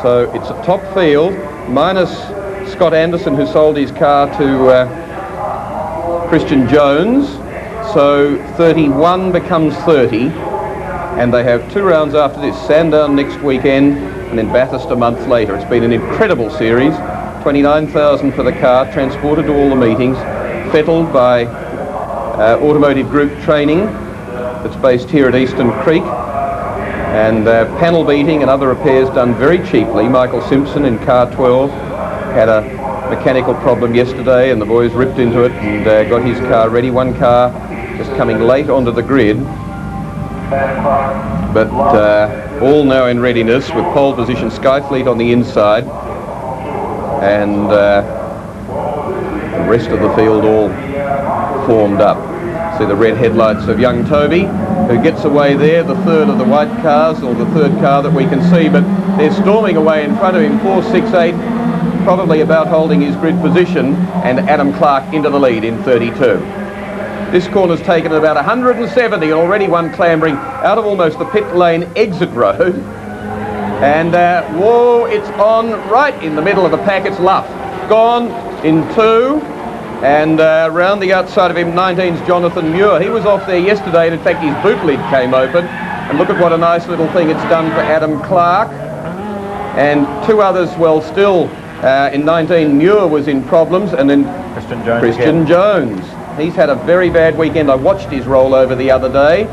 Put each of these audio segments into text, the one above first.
So it's a top field, minus Scott Anderson, who sold his car to Christian Jones. So 31 becomes 30, and they have 2 rounds after this. Sandown next weekend, and then Bathurst a month later. It's been an incredible series. 29,000 for the car, transported to all the meetings, fettled by Automotive Group Training that's based here at Eastern Creek, and panel beating and other repairs done very cheaply. Michael Simpson in car 12 had a mechanical problem yesterday, and the boys ripped into it and got his car ready. One car just coming late onto the grid, but all now in readiness with pole position. Scifleet on the inside, and the rest of the field all formed up. See the red headlights of young Toby, who gets away there, the third of the white cars, or the third car that we can see, but they're storming away in front of him. 468, probably about holding his grid position, and Adam Clarke into the lead in 32. This corner's taken about 170, already one clambering out of almost the pit lane exit road. And whoa, it's on right in the middle of the pack. It's Luff, gone in 2. And round the outside of him, 19's Jonathan Muir. He was off there yesterday, and in fact his boot lid came open. And look at what a nice little thing it's done for Adam Clarke. And 2 others, well, still in 19, Muir was in problems, and then Christian Jones. He's had a very bad weekend. I watched his rollover the other day,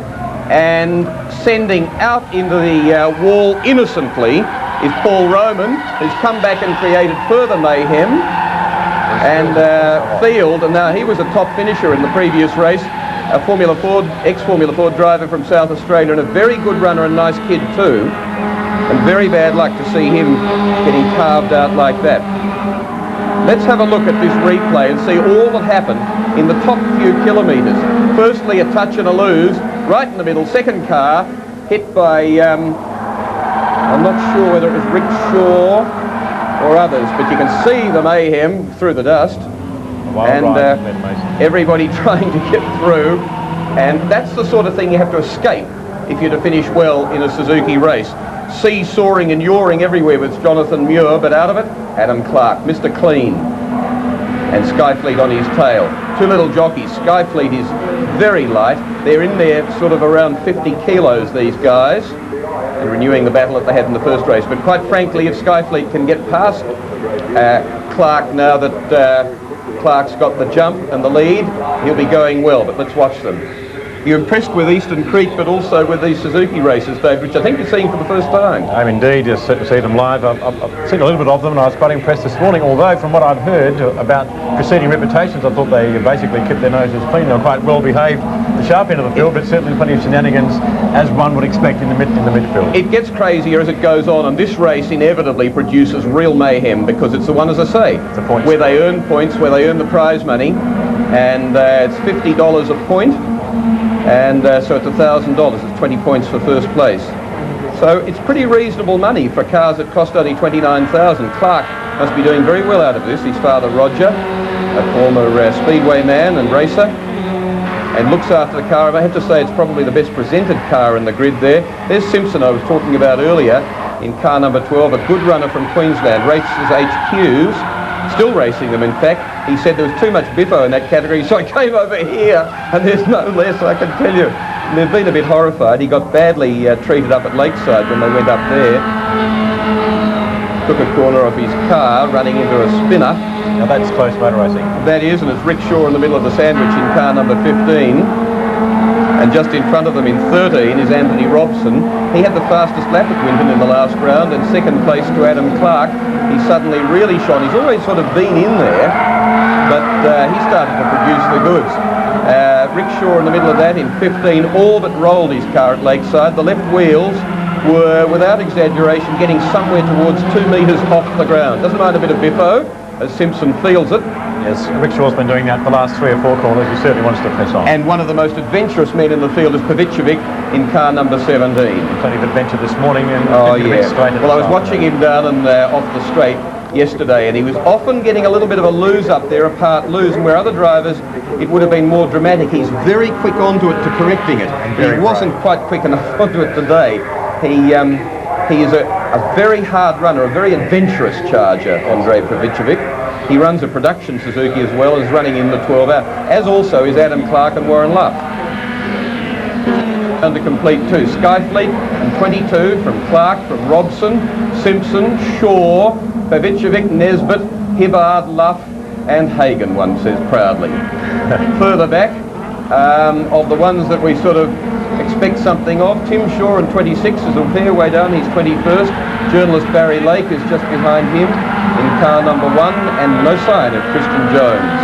and sending out into the wall innocently is Paul Roman, who's come back and created further mayhem. And Field, and now he was a top finisher in the previous race, a Formula Ford, ex-Formula Ford driver from South Australia, and a very good runner and nice kid too. And very bad luck to see him getting carved out like that. Let's have a look at this replay and see all that happened in the top few kilometres. Firstly, a touch and a lose, right in the middle. Second car hit by, I'm not sure whether it was Ric Shaw or others, but you can see the mayhem through the dust, and everybody trying to get through, and that's the sort of thing you have to escape if you're to finish well in a Suzuki race. Sea soaring and yawing everywhere with Jonathan Muir, but out of it, Adam Clarke, Mr. Clean, and Scifleet on his tail. 2 little jockeys. Scifleet is very light. They're in there sort of around 50 kilos, these guys, and renewing the battle that they had in the first race. But quite frankly, if Scifleet can get past Clarke now that Clarke's got the jump and the lead, he'll be going well, but let's watch them. You're impressed with Eastern Creek, but also with these Suzuki races, Dave, which I think you're seeing for the first time. I'm indeed, just to see them live. I've seen a little bit of them, and I was quite impressed this morning, although from what I've heard about preceding reputations, I thought they basically kept their noses clean. They were quite well behaved at the sharp end of the field, but certainly plenty of shenanigans, as one would expect in the midfield. It gets crazier as it goes on, and this race inevitably produces real mayhem, because it's the one, as I say, where they earn points, where they earn the prize money, and it's $50 a point. And so it's $1,000. It's 20 points for first place. So it's pretty reasonable money for cars that cost only $29,000. Clarke must be doing very well out of this. His father Roger, a former speedway man and racer, and looks after the car. I have to say it's probably the best presented car in the grid there. There's Simpson I was talking about earlier in car number 12, a good runner from Queensland, races HQs, still racing them in fact. He said there was too much biffo in that category, so I came over here, and there's no less, I can tell you. And they've been a bit horrified. He got badly treated up at Lakeside when they went up there. Took a corner off his car, running into a spinner. Now that's close motor racing. That is, and it's Ric Shaw in the middle of the sandwich in car number 15. And just in front of them in 13 is Anthony Robson. He had the fastest lap at Winton in the last round, and second place to Adam Clarke. He suddenly really shone. He's always sort of been in there, but he started to produce the goods. Ric Shaw in the middle of that in 15 all but rolled his car at Lakeside. The left wheels were, without exaggeration, getting somewhere towards 2 metres off the ground. Doesn't mind a bit of biffo, as Simpson feels it. Yes, Ric Shaw's been doing that the last 3 or 4 corners. He certainly wants to press on. And one of the most adventurous men in the field is Pavicevic in car number 17. Plenty of adventure this morning. And oh yeah. Well, I was watching him down and off the straight yesterday, and he was often getting a little bit of a lose up there, a part lose, and where other drivers it would have been more dramatic. He's very quick onto it to correcting it. He wasn't quite quick enough onto it today. He He is a very hard runner, a very adventurous charger, Andrej Pavicevic. He runs a production Suzuki as well as running in the 12 hour, as also is Adam Clarke and Warren Luff. Under complete two, Scifleet and 22 from Clarke, from Robson, Simpson, Shaw, Pavicevic, Nesbitt, Hibbard, Luff and Hagen, one says proudly. Further back, of the ones that we sort of expect something of, Tim Shaw in 26 is a fair way down, he's 21st. Journalist Barry Lake is just behind him in car number 1, and no sign of Christian Jones.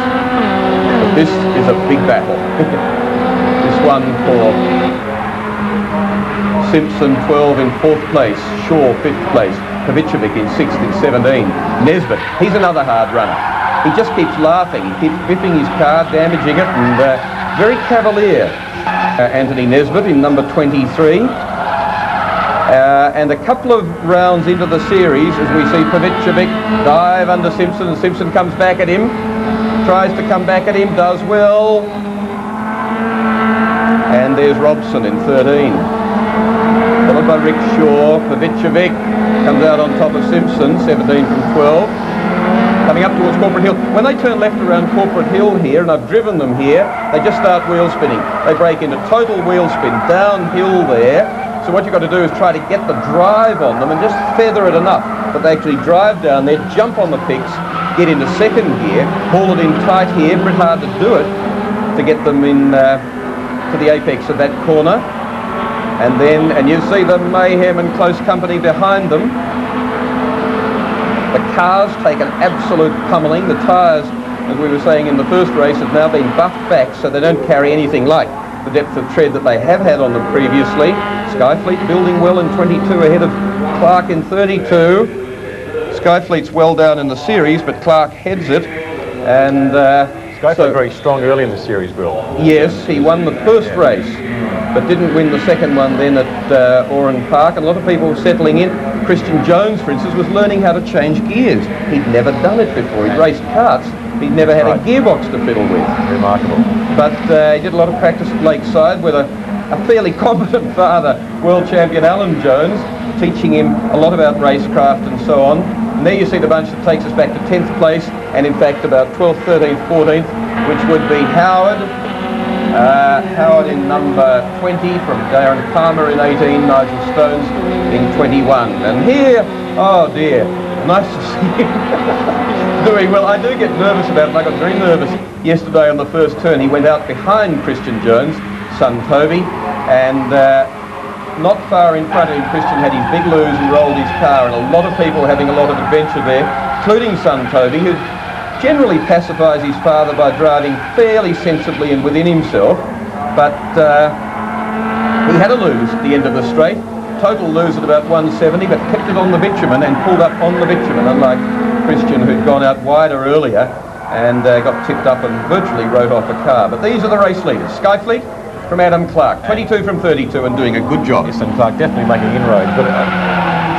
But this is a big battle. This one for Simpson 12 in 4th place, Shaw 5th place, Pavicevic in 6th in 17. Nesbitt, he's another hard runner. He just keeps laughing, he keeps biffing his car, damaging it, and very cavalier. Anthony Nesbitt in number 23. And a couple of rounds into the series, as we see Pavicevic dive under Simpson, and Simpson comes back at him, tries to come back at him, does well. And there's Robson in 13. Followed by Ric Shaw. Pavicevic comes out on top of Simpson, 17 from 12. Coming up towards Corporate Hill. When they turn left around Corporate Hill here, and I've driven them here, they just start wheel spinning. They break into total wheel spin, downhill there. So what you've got to do is try to get the drive on them and just feather it enough that they actually drive down there, jump on the picks, get into second gear, haul it in tight here, pretty hard to do it, to get them in to the apex of that corner. And then, and you see the mayhem and close company behind them. The cars take an absolute pummeling. The tyres, as we were saying in the first race, have now been buffed back so they don't carry anything like the depth of tread that they have had on them previously. Scifleet building well in 22 ahead of Clarke in 32. Scifleet's well down in the series, but Clarke heads it. And Scifleet very strong early in the series, Bill. Yes, he won the first race, but didn't win the second one then at Oran Park. And a lot of people settling in. Christian Jones, for instance, was learning how to change gears. He'd never done it before. He'd raced karts. He'd never had a gearbox to fiddle with. Remarkable. But he did a lot of practice at Lakeside with a fairly competent father, world champion Alan Jones, teaching him a lot about racecraft and so on. And there you see the bunch that takes us back to 10th place, and in fact about 12th, 13th, 14th, which would be Howard. Howard in number 20 from Darren Palmer in 18, Nigel Stones in 21. And here, oh dear, nice to see him doing well. I do get nervous about it. I got very nervous yesterday on the first turn. He went out behind Christian Jones, son Toby, and not far in front of him, Christian had his big lose and rolled his car, and a lot of people having a lot of adventure there, including son Toby, who generally pacifies his father by driving fairly sensibly and within himself, but he had a lose at the end of the straight, total lose at about 170, but kept it on the bitumen and pulled up on the bitumen, unlike Christian, who'd gone out wider earlier and got tipped up and virtually wrote off a car. But these are the race leaders. Scifleet from Adam Clarke, 22 from 32, and doing a good job. Yes, and Clarke definitely making inroads, but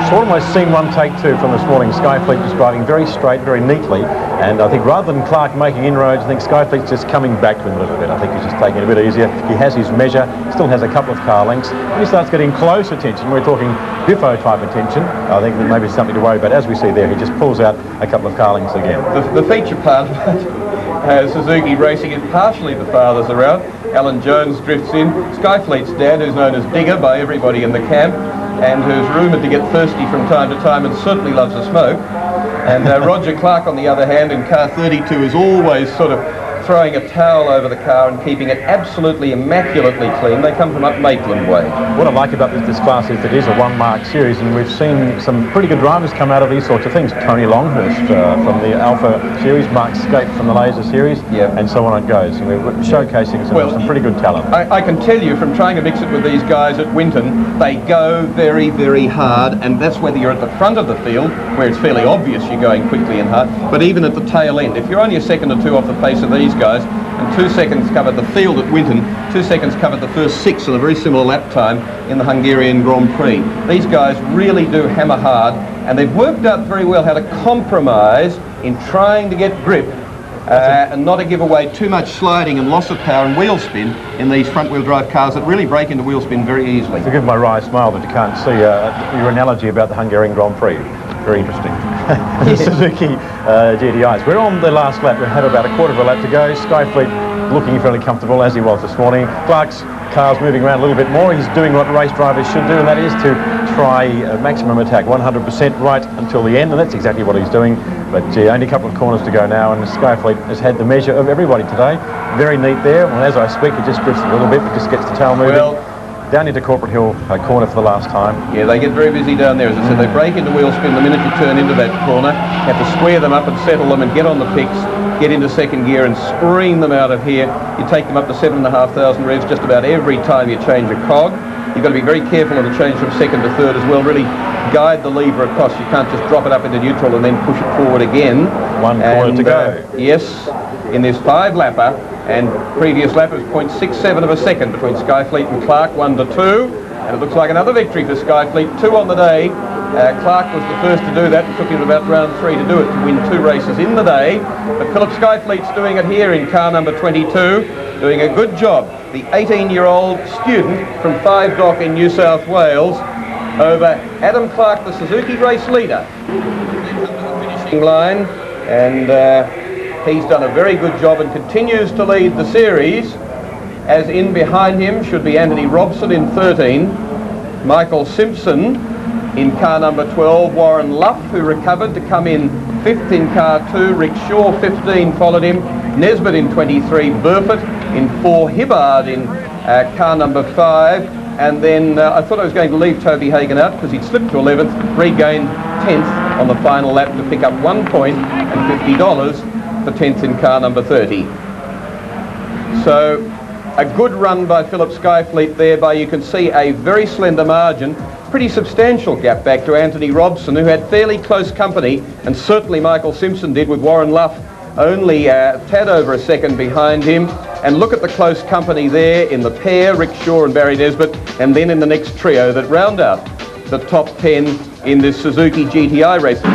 sort of almost scene 1, take 2 from this morning. Scifleet just driving very straight, very neatly, and I think rather than Clarke making inroads, I think Scifleet's just coming back to him a little bit. I think he's just taking it a bit easier. He has his measure, still has a couple of car lengths. When he starts getting close attention, we're talking Biffo type attention, I think that maybe something to worry about. As we see there, he just pulls out a couple of car lengths again. The feature part of Suzuki racing is partially the fathers around. Alan Jones drifts in. Scifleet's dad, who's known as Digger by everybody in the camp, and who's rumoured to get thirsty from time to time and certainly loves a smoke. And Roger Clarke, on the other hand, in car 32, is always sort of throwing a towel over the car and keeping it absolutely immaculately clean. They come from up Maitland Way. What I like about this class is that it is a one-mark series, and we've seen some pretty good drivers come out of these sorts of things. Tony Longhurst from the Alpha series, Mark Scape from the Laser series, and so on it goes. And we're showcasing some pretty good talent. I can tell you from trying to mix it with these guys at Winton, they go very, very hard, and that's whether you're at the front of the field, where it's fairly obvious you're going quickly and hard, but even at the tail end. If you're only a second or two off the pace of these guys, and 2 seconds covered the field at Winton, 2 seconds covered the first 6 on a very similar lap time in the Hungarian Grand Prix. These guys really do hammer hard, and they've worked out very well how to compromise in trying to get grip and not to give away too much sliding and loss of power and wheel spin in these front-wheel drive cars that really break into wheel spin very easily. Forgive my wry smile that you can't see your analogy about the Hungarian Grand Prix. Very interesting. The Suzuki GTIs. We're on the last lap. We had about a quarter of a lap to go. Scifleet looking fairly comfortable as he was this morning. Clarke's car's moving around a little bit more. He's doing what race drivers should do, and that is to try maximum attack, 100% right until the end, and that's exactly what he's doing. But only a couple of corners to go now, and Scifleet has had the measure of everybody today. Very neat there. Well, as I speak, it just drifts a little bit, but just gets the tail moving. Well, down into Corporate Hill corner for the last time. Yeah, they get very busy down there. As I said, they break into wheel spin the minute you turn into that corner. You have to square them up and settle them and get on the picks, get into second gear and scream them out of here. You take them up to 7,500 revs just about every time you change a cog. You've got to be very careful of the change from second to third as well. Really guide the lever across. You can't just drop it up into neutral and then push it forward again. One corner to go. Yes, in this 5-lapper. And previous lap was 0.67 of a second between Scifleet and Clarke, 1-2. And it looks like another victory for Scifleet, 2 on the day. Clarke was the first to do that. It took him about round 3 to do it, to win 2 races in the day. But Phillip Scifleet's doing it here in car number 22, doing a good job. The 18-year-old student from Five Dock in New South Wales over Adam Clarke, the Suzuki race leader. Finishing line, and he's done a very good job and continues to lead the series, as in behind him should be Anthony Robson in 13, Michael Simpson in car number 12, Warren Luff, who recovered to come in 5th in car 2, Ric Shaw 15 followed him, Nesbitt in 23, Burford in 4, Hibbard in car number 5, and then I thought I was going to leave Toby Hagen out because he'd slipped to 11th, regained 10th on the final lap to pick up 1 point and $50 for 10th in car number 30. So a good run by Phillip Scifleet there, by you can see a very slender margin, pretty substantial gap back to Anthony Robson, who had fairly close company, and certainly Michael Simpson did, with Warren Luff only a tad over a second behind him. And look at the close company there in the pair, Ric Shaw and Barry Nesbitt, and then in the next trio that round out the top 10 in this Suzuki GTi race.